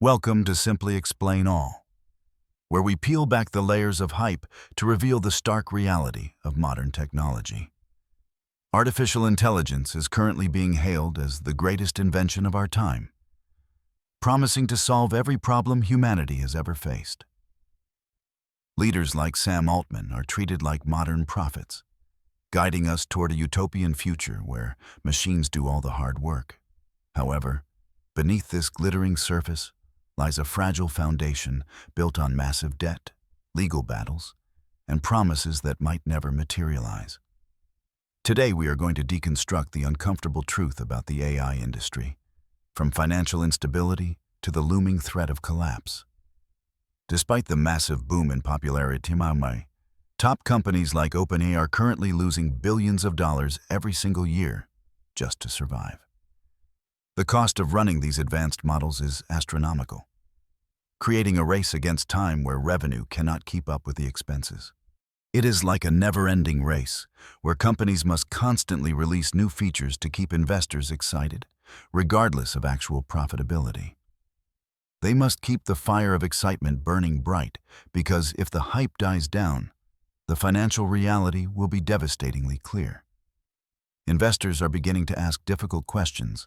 Welcome to Simply Explain All, where we peel back the layers of hype to reveal the stark reality of modern technology. Artificial intelligence is currently being hailed as the greatest invention of our time, promising to solve every problem humanity has ever faced. Leaders like Sam Altman are treated like modern prophets, guiding us toward a utopian future where machines do all the hard work. However, beneath this glittering surface lies a fragile foundation built on massive debt, legal battles, and promises that might never materialize. Today we are going to deconstruct the uncomfortable truth about the AI industry, from financial instability to the looming threat of collapse. Despite the massive boom in popularity, top companies like OpenAI are currently losing billions of dollars every single year just to survive. The cost of running these advanced models is astronomical, creating a race against time where revenue cannot keep up with the expenses. It is like a never-ending race, where companies must constantly release new features to keep investors excited, regardless of actual profitability. They must keep the fire of excitement burning bright, because if the hype dies down, the financial reality will be devastatingly clear. Investors are beginning to ask difficult questions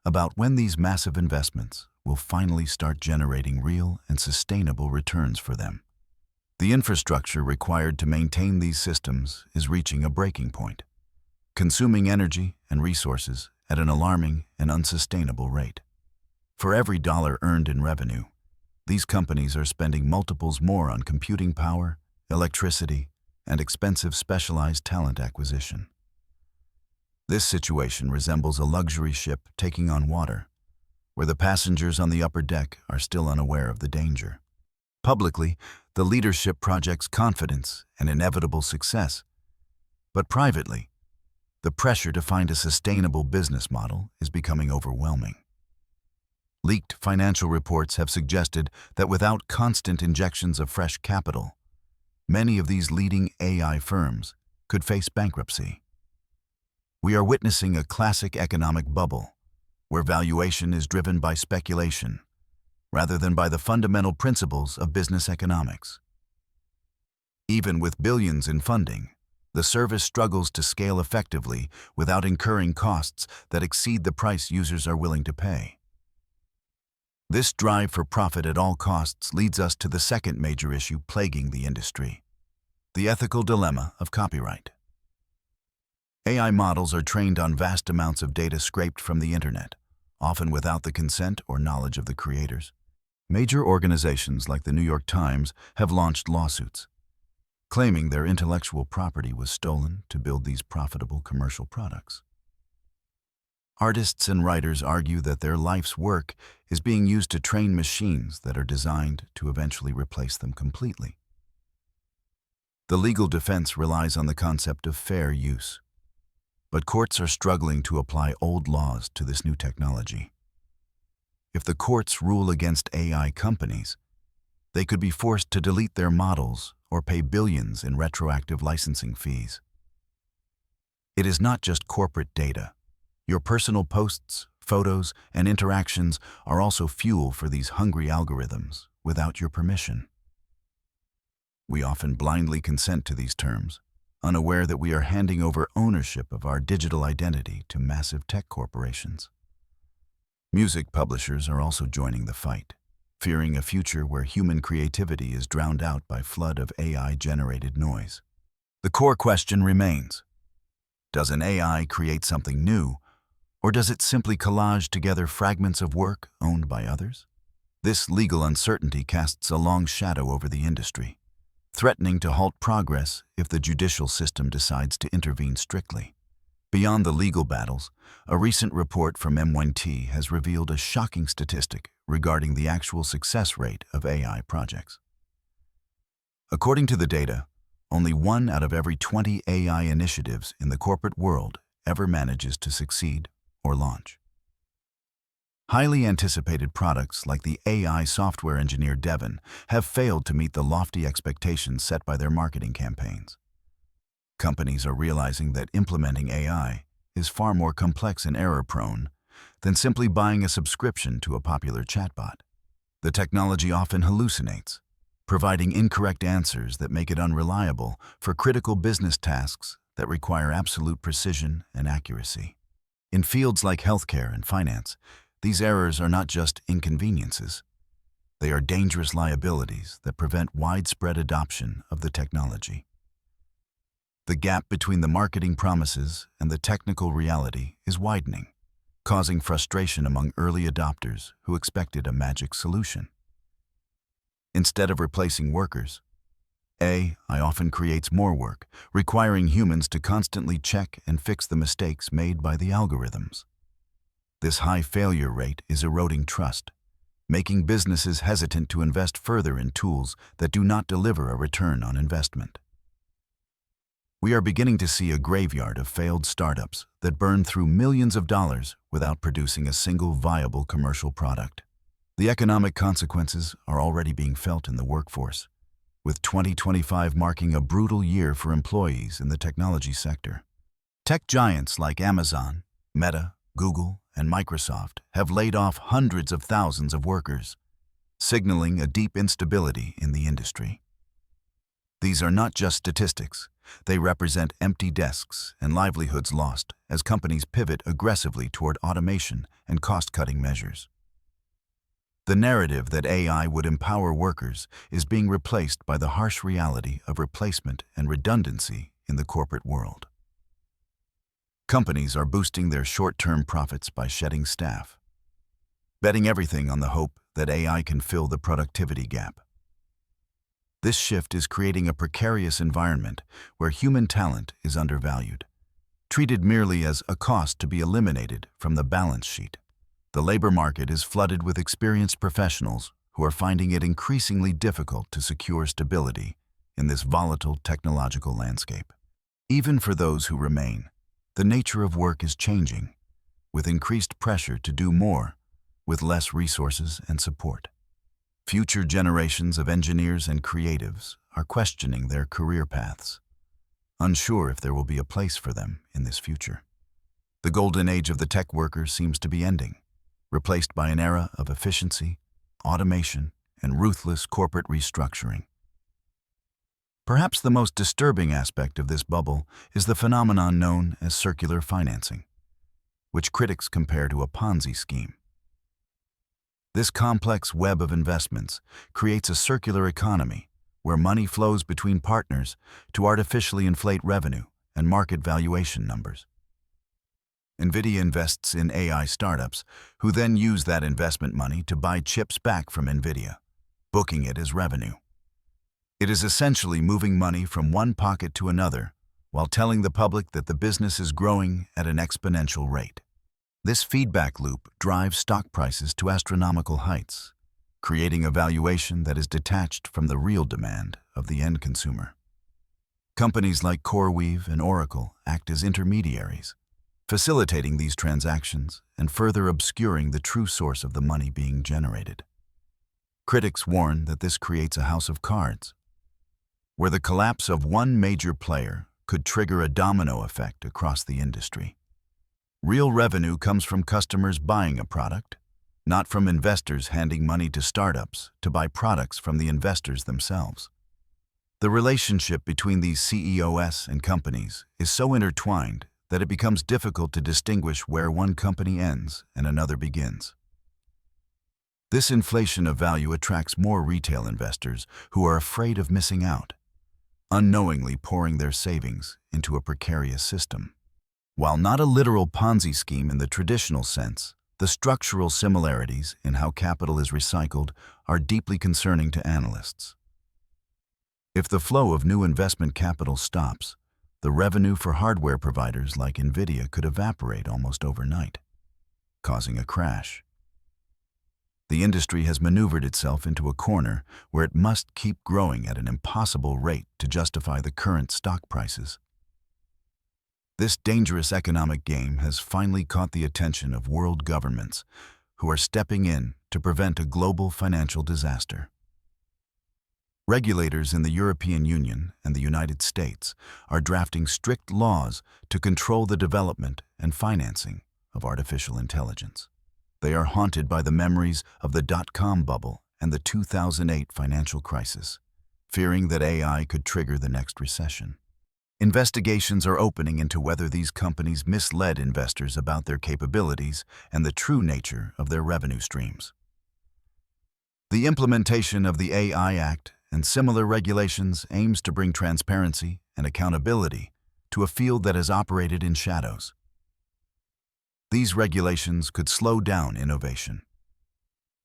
about when these massive investments will finally start generating real and sustainable returns for them. The infrastructure required to maintain these systems is reaching a breaking point, consuming energy and resources at an alarming and unsustainable rate. For every dollar earned in revenue, these companies are spending multiples more on computing power, electricity, and expensive specialized talent acquisition. This situation resembles a luxury ship taking on water, where the passengers on the upper deck are still unaware of the danger. Publicly, the leadership projects confidence and inevitable success, but privately, the pressure to find a sustainable business model is becoming overwhelming. Leaked financial reports have suggested that without constant injections of fresh capital, many of these leading AI firms could face bankruptcy. We are witnessing a classic economic bubble, where valuation is driven by speculation, rather than by the fundamental principles of business economics. Even with billions in funding, the service struggles to scale effectively without incurring costs that exceed the price users are willing to pay. This drive for profit at all costs leads us to the second major issue plaguing the industry: the ethical dilemma of copyright. AI models are trained on vast amounts of data scraped from the internet, often without the consent or knowledge of the creators. Major organizations like the New York Times have launched lawsuits, claiming their intellectual property was stolen to build these profitable commercial products. Artists and writers argue that their life's work is being used to train machines that are designed to eventually replace them completely. The legal defense relies on the concept of fair use, but courts are struggling to apply old laws to this new technology. If the courts rule against AI companies, they could be forced to delete their models or pay billions in retroactive licensing fees. It is not just corporate data. Your personal posts, photos, and interactions are also fuel for these hungry algorithms without your permission. We often blindly consent to these terms, unaware that we are handing over ownership of our digital identity to massive tech corporations. Music publishers are also joining the fight, fearing a future where human creativity is drowned out by a flood of AI-generated noise. The core question remains: does an AI create something new, or does it simply collage together fragments of work owned by others? This legal uncertainty casts a long shadow over the industry, threatening to halt progress if the judicial system decides to intervene strictly. Beyond the legal battles, a recent report from MIT has revealed a shocking statistic regarding the actual success rate of AI projects. According to the data, only 1 out of every 20 AI initiatives in the corporate world ever manages to succeed or launch. Highly anticipated products like the AI software engineer Devon have failed to meet the lofty expectations set by their marketing campaigns. Companies are realizing that implementing AI is far more complex and error-prone than simply buying a subscription to a popular chatbot. The technology often hallucinates, providing incorrect answers that make it unreliable for critical business tasks that require absolute precision and accuracy. In fields like healthcare and finance, these errors are not just inconveniences. They are dangerous liabilities that prevent widespread adoption of the technology. The gap between the marketing promises and the technical reality is widening, causing frustration among early adopters who expected a magic solution. Instead of replacing workers, AI often creates more work, requiring humans to constantly check and fix the mistakes made by the algorithms. This high failure rate is eroding trust, making businesses hesitant to invest further in tools that do not deliver a return on investment. We are beginning to see a graveyard of failed startups that burn through millions of dollars without producing a single viable commercial product. The economic consequences are already being felt in the workforce, with 2025 marking a brutal year for employees in the technology sector. Tech giants like Amazon, Meta, Google, and Microsoft have laid off hundreds of thousands of workers, signaling a deep instability in the industry. These are not just statistics. They represent empty desks and livelihoods lost as companies pivot aggressively toward automation and cost-cutting measures. The narrative that AI would empower workers is being replaced by the harsh reality of replacement and redundancy in the corporate world. Companies are boosting their short-term profits by shedding staff, betting everything on the hope that AI can fill the productivity gap. This shift is creating a precarious environment where human talent is undervalued, treated merely as a cost to be eliminated from the balance sheet. The labor market is flooded with experienced professionals who are finding it increasingly difficult to secure stability in this volatile technological landscape. Even for those who remain, the nature of work is changing, with increased pressure to do more with less resources and support. Future generations of engineers and creatives are questioning their career paths, unsure if there will be a place for them in this future. The golden age of the tech worker seems to be ending, replaced by an era of efficiency, automation, and ruthless corporate restructuring. Perhaps the most disturbing aspect of this bubble is the phenomenon known as circular financing, which critics compare to a Ponzi scheme. This complex web of investments creates a circular economy where money flows between partners to artificially inflate revenue and market valuation numbers. NVIDIA invests in AI startups who then use that investment money to buy chips back from NVIDIA, booking it as revenue. It is essentially moving money from one pocket to another while telling the public that the business is growing at an exponential rate. This feedback loop drives stock prices to astronomical heights, creating a valuation that is detached from the real demand of the end consumer. Companies like CoreWeave and Oracle act as intermediaries, facilitating these transactions and further obscuring the true source of the money being generated. Critics warn that this creates a house of cards, where the collapse of one major player could trigger a domino effect across the industry. Real revenue comes from customers buying a product, not from investors handing money to startups to buy products from the investors themselves. The relationship between these CEOs and companies is so intertwined that it becomes difficult to distinguish where one company ends and another begins. This inflation of value attracts more retail investors who are afraid of missing out, unknowingly pouring their savings into a precarious system. While not a literal Ponzi scheme in the traditional sense, the structural similarities in how capital is recycled are deeply concerning to analysts. If the flow of new investment capital stops, the revenue for hardware providers like NVIDIA could evaporate almost overnight, causing a crash. The industry has maneuvered itself into a corner where it must keep growing at an impossible rate to justify the current stock prices. This dangerous economic game has finally caught the attention of world governments who are stepping in to prevent a global financial disaster. Regulators in the European Union and the United States are drafting strict laws to control the development and financing of artificial intelligence. They are haunted by the memories of the dot-com bubble and the 2008 financial crisis, fearing that AI could trigger the next recession. Investigations are opening into whether these companies misled investors about their capabilities and the true nature of their revenue streams. The implementation of the AI Act and similar regulations aims to bring transparency and accountability to a field that has operated in shadows. These regulations could slow down innovation,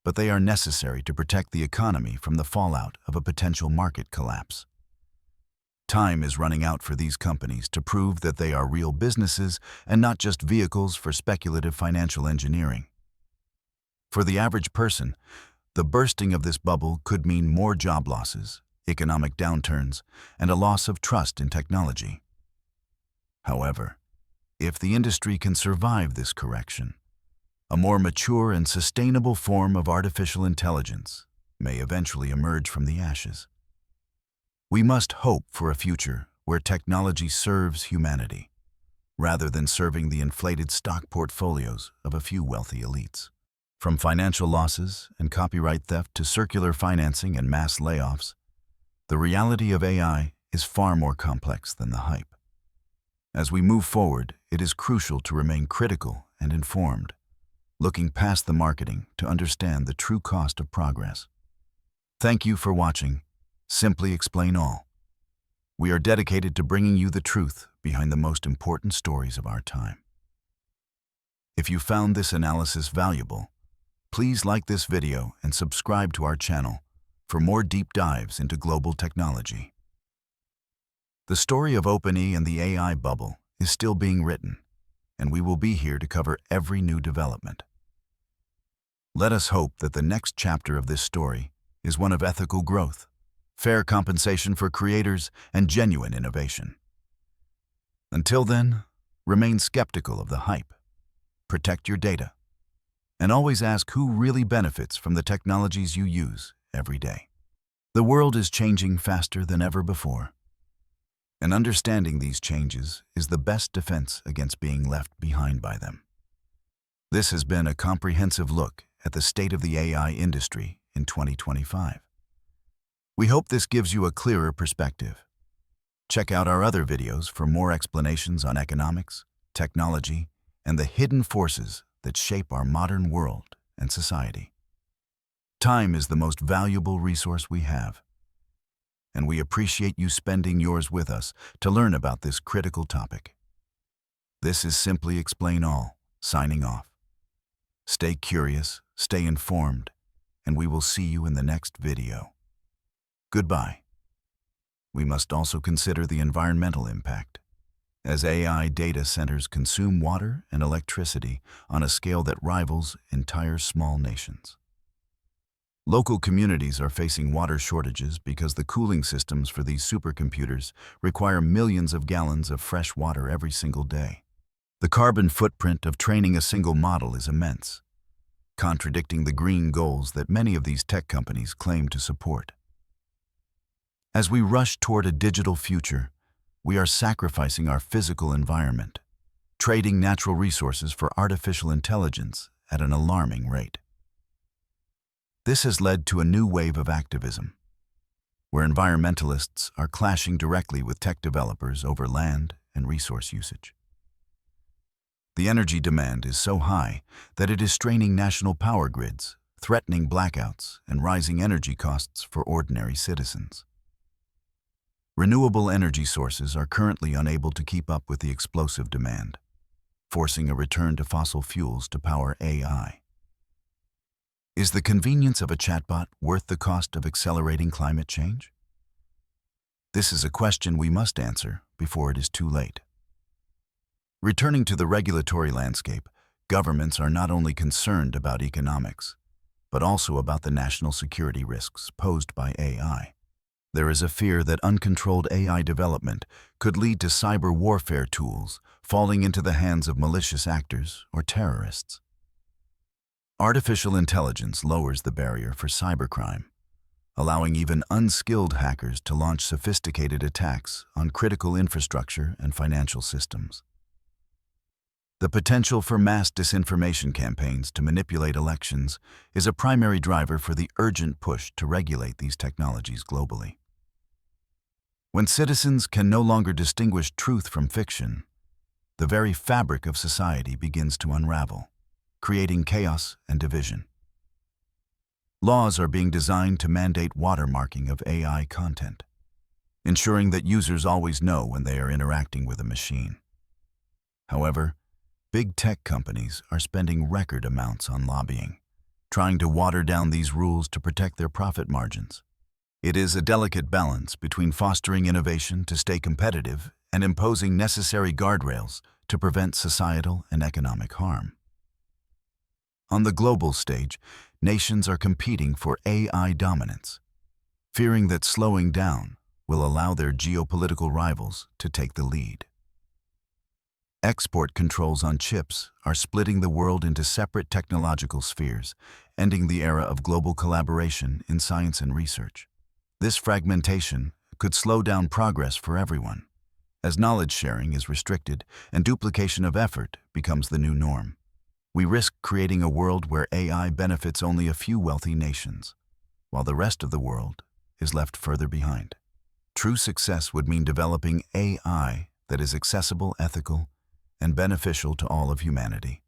but they are necessary to protect the economy from the fallout of a potential market collapse. Time is running out for these companies to prove that they are real businesses and not just vehicles for speculative financial engineering. For the average person, the bursting of this bubble could mean more job losses, economic downturns, and a loss of trust in technology. However, if the industry can survive this correction, a more mature and sustainable form of artificial intelligence may eventually emerge from the ashes. We must hope for a future where technology serves humanity, rather than serving the inflated stock portfolios of a few wealthy elites. From financial losses and copyright theft to circular financing and mass layoffs, the reality of AI is far more complex than the hype. As we move forward, it is crucial to remain critical and informed, looking past the marketing to understand the true cost of progress. Thank you for watching. Simply Explain All. We are dedicated to bringing you the truth behind the most important stories of our time. If you found this analysis valuable, please like this video and subscribe to our channel for more deep dives into global technology. The story of OpenAI and the AI bubble is still being written, and we will be here to cover every new development. Let us hope that the next chapter of this story is one of ethical growth, fair compensation for creators, and genuine innovation. Until then, remain skeptical of the hype, protect your data, and always ask who really benefits from the technologies you use every day. The world is changing faster than ever before, and understanding these changes is the best defense against being left behind by them. This has been a comprehensive look at the state of the AI industry in 2025. We hope this gives you a clearer perspective. Check out our other videos for more explanations on economics, technology, and the hidden forces that shape our modern world and society. Time is the most valuable resource we have, and we appreciate you spending yours with us to learn about this critical topic. This is Simply Explain All, signing off. Stay curious, stay informed, and we will see you in the next video. Goodbye. We must also consider the environmental impact, as AI data centers consume water and electricity on a scale that rivals entire small nations. Local communities are facing water shortages because the cooling systems for these supercomputers require millions of gallons of fresh water every single day. The carbon footprint of training a single model is immense, contradicting the green goals that many of these tech companies claim to support. As we rush toward a digital future, we are sacrificing our physical environment, trading natural resources for artificial intelligence at an alarming rate. This has led to a new wave of activism, where environmentalists are clashing directly with tech developers over land and resource usage. The energy demand is so high that it is straining national power grids, threatening blackouts and rising energy costs for ordinary citizens. Renewable energy sources are currently unable to keep up with the explosive demand, forcing a return to fossil fuels to power AI. Is the convenience of a chatbot worth the cost of accelerating climate change? This is a question we must answer before it is too late. Returning to the regulatory landscape, governments are not only concerned about economics, but also about the national security risks posed by AI. There is a fear that uncontrolled AI development could lead to cyber warfare tools falling into the hands of malicious actors or terrorists. Artificial intelligence lowers the barrier for cybercrime, allowing even unskilled hackers to launch sophisticated attacks on critical infrastructure and financial systems. The potential for mass disinformation campaigns to manipulate elections is a primary driver for the urgent push to regulate these technologies globally. When citizens can no longer distinguish truth from fiction, the very fabric of society begins to unravel, creating chaos and division. Laws are being designed to mandate watermarking of AI content, ensuring that users always know when they are interacting with a machine. However, big tech companies are spending record amounts on lobbying, trying to water down these rules to protect their profit margins. It is a delicate balance between fostering innovation to stay competitive and imposing necessary guardrails to prevent societal and economic harm. On the global stage, nations are competing for AI dominance, fearing that slowing down will allow their geopolitical rivals to take the lead. Export controls on chips are splitting the world into separate technological spheres, ending the era of global collaboration in science and research. This fragmentation could slow down progress for everyone, as knowledge sharing is restricted and duplication of effort becomes the new norm. We risk creating a world where AI benefits only a few wealthy nations, while the rest of the world is left further behind. True success would mean developing AI that is accessible, ethical, and beneficial to all of humanity,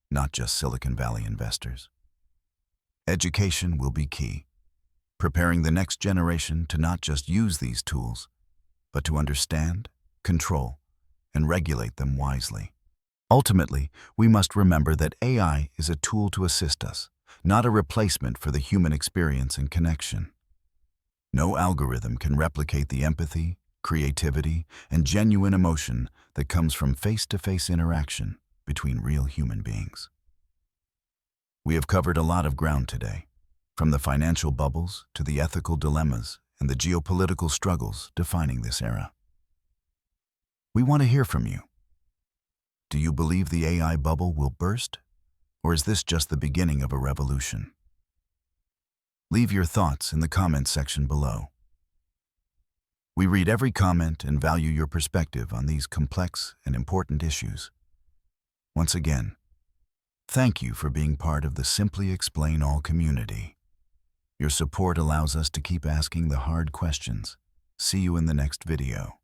not just Silicon Valley investors. Education will be key, preparing the next generation to not just use these tools, but to understand, control, and regulate them wisely. Ultimately, we must remember that AI is a tool to assist us, not a replacement for the human experience and connection. No algorithm can replicate the empathy, creativity, and genuine emotion that comes from face-to-face interaction between real human beings. We have covered a lot of ground today, from the financial bubbles to the ethical dilemmas and the geopolitical struggles defining this era. We want to hear from you. Do you believe the AI bubble will burst, or is this just the beginning of a revolution? Leave your thoughts in the comments section below. We read every comment and value your perspective on these complex and important issues. Once again, thank you for being part of the Simply Explain All community. Your support allows us to keep asking the hard questions. See you in the next video.